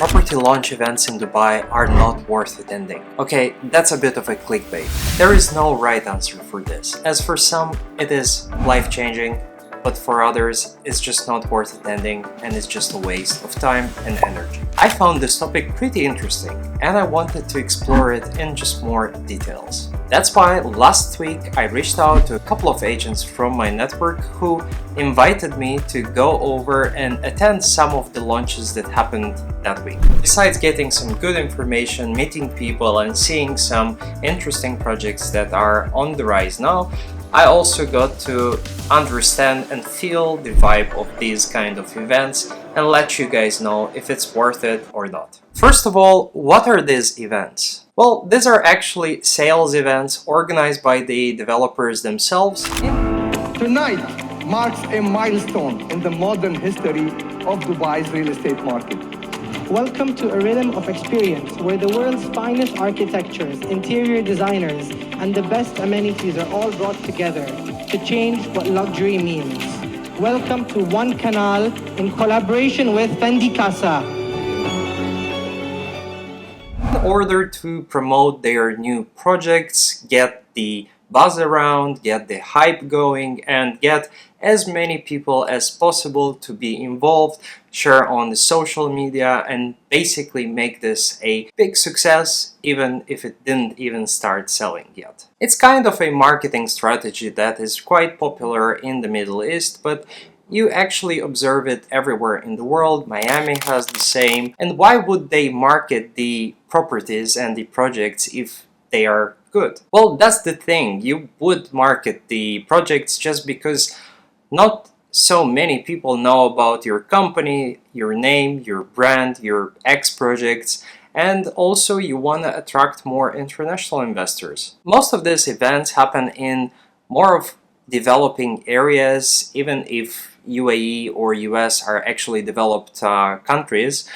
property launch events in Dubai are not worth attending. Okay, that's a bit of a clickbait. There is no right answer for this. As for some, it is life-changing, but for others, it's just not worth attending and it's just a waste of time and energy. I found this topic pretty interesting and I wanted to explore it in just more details. That's why last week I reached out to a couple of agents from my network who invited me to go over and attend some of the launches that happened that week. Besides getting some good information, meeting people and seeing some interesting projects that are on the rise now, I also got to understand and feel the vibe of these kind of events and let you guys know if it's worth it or not. First of all, what are these events? Well, these are actually sales events organized by the developers themselves. Tonight marks a milestone in the modern history of Dubai's real estate market. Welcome to a rhythm of experience where the world's finest architectures, interior designers, and the best amenities are all brought together to change what luxury means. Welcome to One Canal in collaboration with Fendi Casa. In order to promote their new projects, get the buzz around, get the hype going, and get as many people as possible to be involved, share on the social media, and basically make this a big success even if it didn't even start selling yet. It's kind of a marketing strategy that is quite popular in the Middle East, but you actually observe it everywhere in the world. Miami has the same. And why would they market the properties and the projects if they are good? Well, that's the thing. You would market the projects just because not so many people know about your company, your name, your brand, your X projects, and also you want to attract more international investors. Most of these events happen in more of developing areas, even if UAE or US are actually developed countries.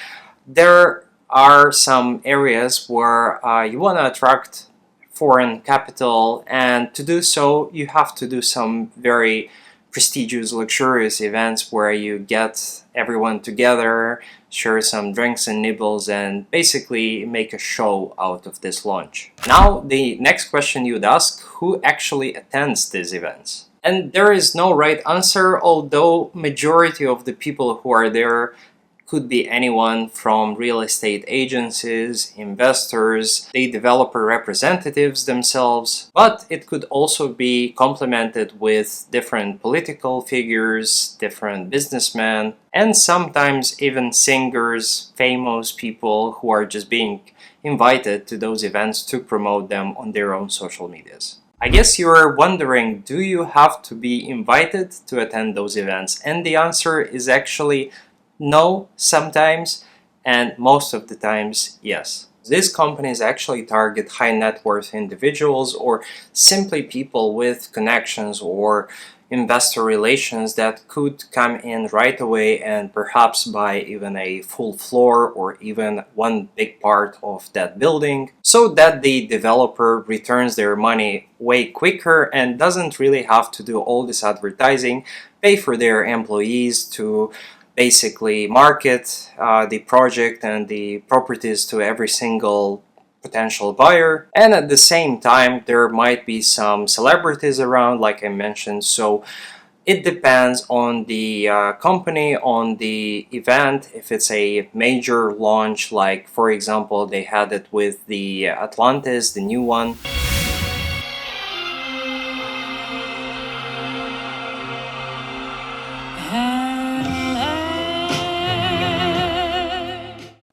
There are some areas where you want to attract foreign capital, and to do so you have to do some very prestigious, luxurious events where you get everyone together, share some drinks and nibbles, and basically make a show out of this launch. Now, the next question you'd ask, who actually attends these events? And there is no right answer, although majority of the people who are there could be anyone from real estate agencies, investors, the developer representatives themselves, but it could also be complemented with different political figures, different businessmen, and sometimes even singers, famous people who are just being invited to those events to promote them on their own social medias. I guess you're wondering, do you have to be invited to attend those events? And the answer is actually no, sometimes, and most of the times, yes. These companies actually target high net worth individuals or simply people with connections or investor relations that could come in right away and perhaps buy even a full floor or even one big part of that building, so that the developer returns their money way quicker and doesn't really have to do all this advertising, pay for their employees to basically market the project and the properties to every single potential buyer. And at the same time, there might be some celebrities around, like I mentioned, so it depends on the company, on the event. If it's a major launch, like for example they had it with the Atlantis, the new one,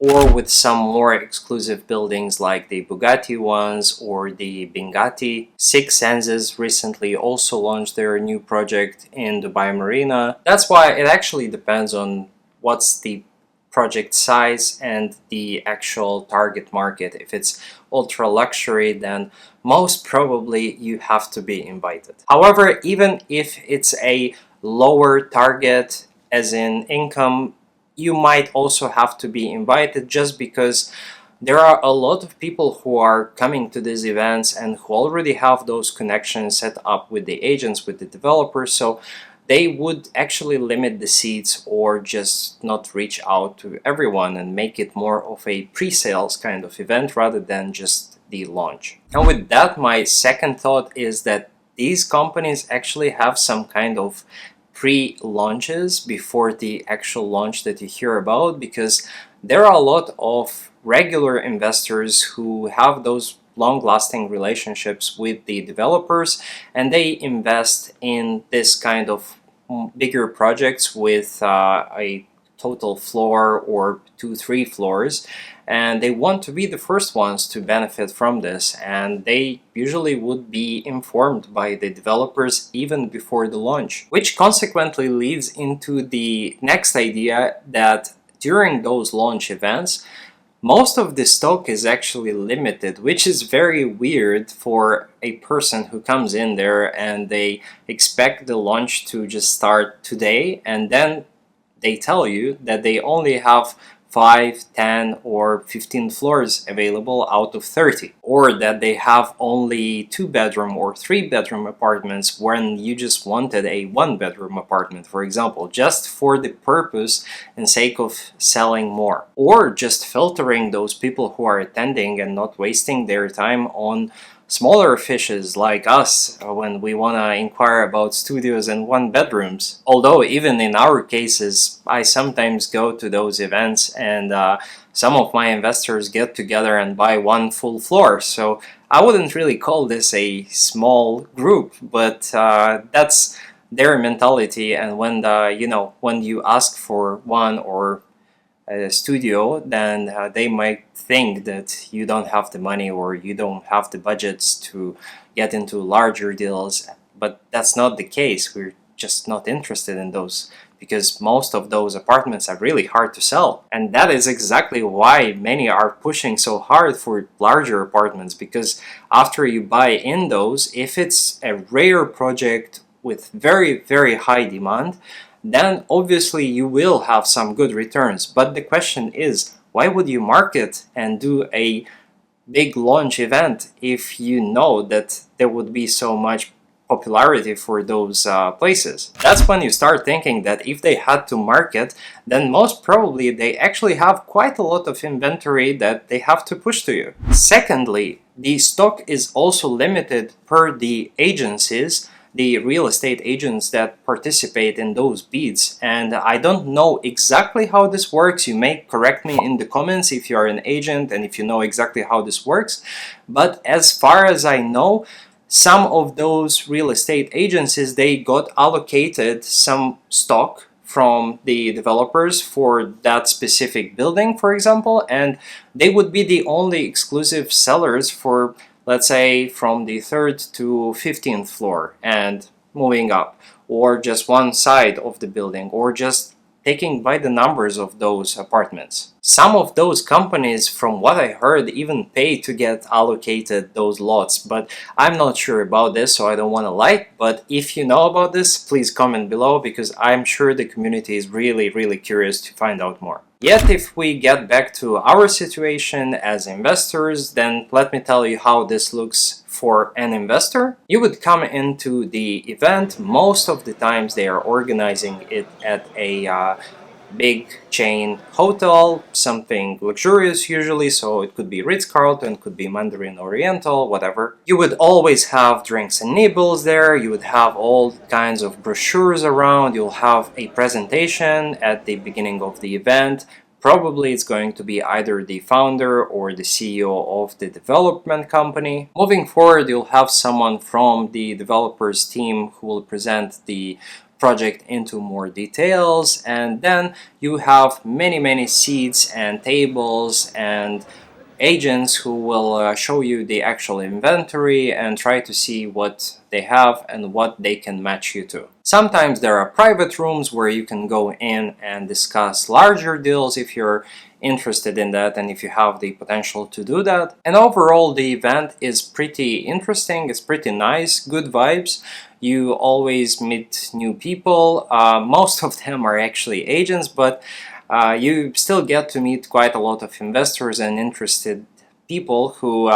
or with some more exclusive buildings like the Bugatti ones or the Bengati. Six Senses recently also launched their new project in Dubai Marina. That's why it actually depends on what's the project size and the actual target market. If it's ultra luxury, then most probably you have to be invited. However, even if it's a lower target as in income, you might also have to be invited, just because there are a lot of people who are coming to these events and who already have those connections set up with the agents, with the developers. So they would actually limit the seats or just not reach out to everyone and make it more of a pre-sales kind of event rather than just the launch. And with that, my second thought is that these companies actually have some kind of pre-launches before the actual launch that you hear about, because there are a lot of regular investors who have those long-lasting relationships with the developers, and they invest in this kind of bigger projects with a total floor or 2-3 floors, and they want to be the first ones to benefit from this, and they usually would be informed by the developers even before the launch, which consequently leads into the next idea that during those launch events most of the stock is actually limited, which is very weird for a person who comes in there and they expect the launch to just start today, and then they tell you that they only have 5, 10 or 15 floors available out of 30, or that they have only 2-bedroom or 3-bedroom apartments when you just wanted a 1-bedroom apartment, for example, just for the purpose and sake of selling more, or just filtering those people who are attending and not wasting their time on smaller fishes like us when we want to inquire about studios and 1-bedrooms. Although even in our cases, I sometimes go to those events and some of my investors get together and buy 1 full floor. So I wouldn't really call this a small group, but that's their mentality. And when when you ask for one or a studio, then they might think that you don't have the money or you don't have the budgets to get into larger deals, but that's not the case. We're just not interested in those because most of those apartments are really hard to sell, and that is exactly why many are pushing so hard for larger apartments, because after you buy in those, if it's a rare project with very, very high demand, then obviously you will have some good returns. But the question is, why would you market and do a big launch event if you know that there would be so much popularity for those places? That's when you start thinking that if they had to market, then most probably they actually have quite a lot of inventory that they have to push to you. Secondly, the stock is also limited per the agencies, the real estate agents that participate in those bids, and I don't know exactly how this works. You may correct me in the comments if you are an agent and if you know exactly how this works, but as far as I know, some of those real estate agencies, they got allocated some stock from the developers for that specific building, for example, and they would be the only exclusive sellers for, let's say, from the 3rd to 15th floor and moving up, or just one side of the building, or just taking by the numbers of those apartments. Some of those companies, from what I heard, even pay to get allocated those lots, but I'm not sure about this, so I don't want to lie. But if you know about this, please comment below, because I'm sure the community is really, really curious to find out more. Yet if we get back to our situation as investors, then let me tell you how this looks for an investor. You would come into the event. Most of the times they are organizing it at a big chain hotel, something luxurious usually, so it could be Ritz-Carlton, could be Mandarin Oriental, whatever. You would always have drinks and nibbles there, you would have all kinds of brochures around, you'll have a presentation at the beginning of the event. Probably it's going to be either the founder or the CEO of the development company. Moving forward, you'll have someone from the developers team who will present the project into more details, and then you have many seats and tables and agents who will show you the actual inventory and try to see what they have and what they can match you to. Sometimes there are private rooms where you can go in and discuss larger deals if you're interested in that and if you have the potential to do that. And overall, the event is pretty interesting, it's pretty nice, good vibes. You always meet new people. Most of them are actually agents, but you still get to meet quite a lot of investors and interested people who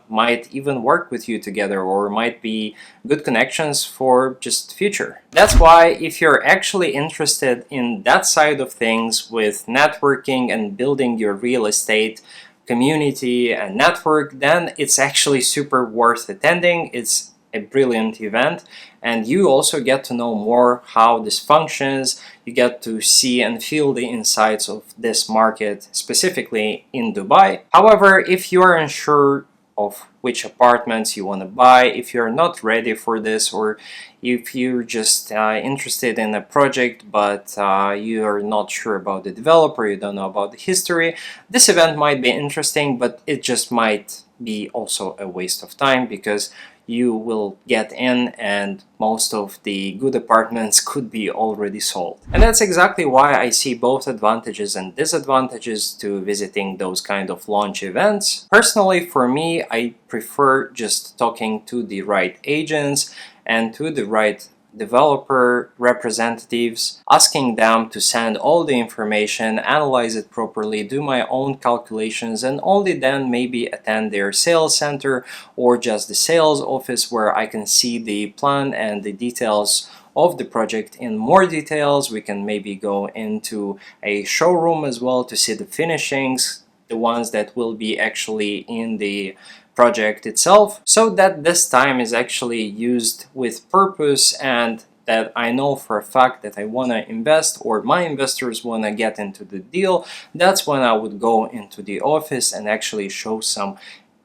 might even work with you together or might be good connections for just future. That's why if you're actually interested in that side of things with networking and building your real estate community and network, then it's actually super worth attending. It's a brilliant event, and you also get to know more how this functions. You get to see and feel the insights of this market, specifically in Dubai. However, if you are unsure of which apartments you want to buy, if you're not ready for this, or if you're just interested in a project but you're not sure about the developer, you don't know about the history, this event might be interesting, but it just might be also a waste of time, because you will get in and most of the good apartments could be already sold. And that's exactly why I see both advantages and disadvantages to visiting those kind of launch events. Personally, for me, I prefer just talking to the right agents and to the right developer representatives, asking them to send all the information, analyze it properly, do my own calculations, and only then maybe attend their sales center or just the sales office, where I can see the plan and the details of the project in more details. We can maybe go into a showroom as well to see the finishings, the ones that will be actually in the project itself, so that this time is actually used with purpose, and that I know for a fact that I want to invest, or my investors want to get into the deal. That's when I would go into the office and actually show some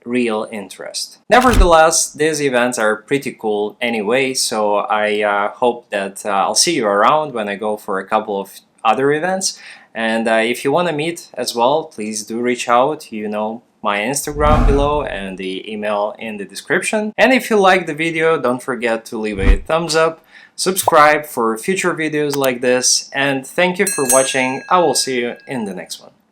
real interest. Nevertheless, these events are pretty cool anyway, so I hope that I'll see you around when I go for a couple of other events. And if you want to meet as well, please do reach out. You know my Instagram below and the email in the description. And if you like the video, don't forget to leave a thumbs up, subscribe for future videos like this, and thank you for watching. I will see you in the next one.